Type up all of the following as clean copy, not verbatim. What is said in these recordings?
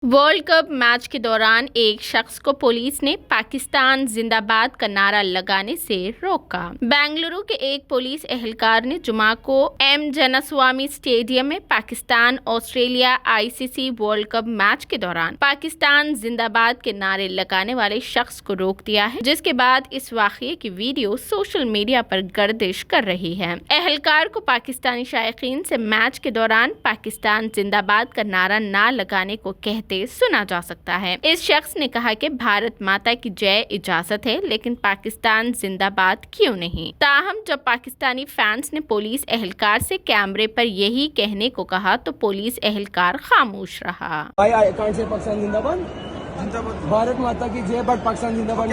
World cup match के दौरान एक शख्स को पुलिस ने पाकिस्तान जिंदाबाद का नारा लगाने से रोका। बेंगलुरु के एक पुलिस एहलकार ने जुमा को एम जनस्वामी स्टेडियम में Pakistan Australia ICC world cup match के दौरान पाकिस्तान जिंदाबाद के नारे लगाने वाले शख्स को रोक दिया है, जिसके बाद इस वाकये की वीडियो सोशल मीडिया पर गर्दिश कर रही है। एहलकार को पाकिस्तानी शायकीन से मैच के दौरान पाकिस्तान जिंदाबाद का नारा ना लगाने को कहते सुना जा सकता है। इस शख्स ने कहा कि भारत माता की जय इजाजत है, लेकिन पाकिस्तान जिंदाबाद क्यों नहीं। ताहम जब पाकिस्तानी फैंस ने पुलिस एहलकार से कैमरे पर यही कहने को कहा तो पुलिस एहलकार खामोश रहा। पाकिस्तान जिंदाबाद, भारत माता की जय, बट पाकिस्तान जिंदाबाद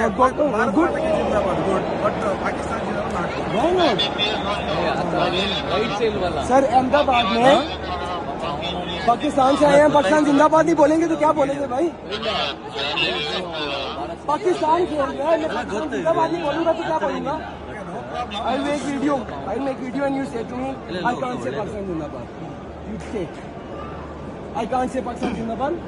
सर अहमदाबाद में पाकिस्तान से आए हैं, पाकिस्तान जिंदाबाद नहीं बोलेंगे तो क्या बोलेंगे भाई। पाकिस्तान खेल रहा है, मैं पाकिस्तान जिंदाबाद नहीं बोलूंगा तो क्या बोलूंगा। I'll make video and you say to me, I can't say Pakistan जिंदाबाद। You say, I can't say Pakistan जिंदाबाद।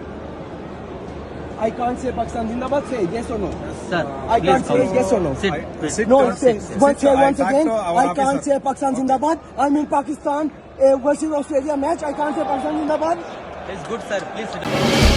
I can't say Pakistan जिंदाबाद। Say yes or no. Sir, I can't say yes or no. Sit. No, say once again. I can't say Pakistan जिंदाबाद। I'm in Pakistan versus Australia match. I can't say Pakistan जिंदाबाद। It's good, sir. Please sit down.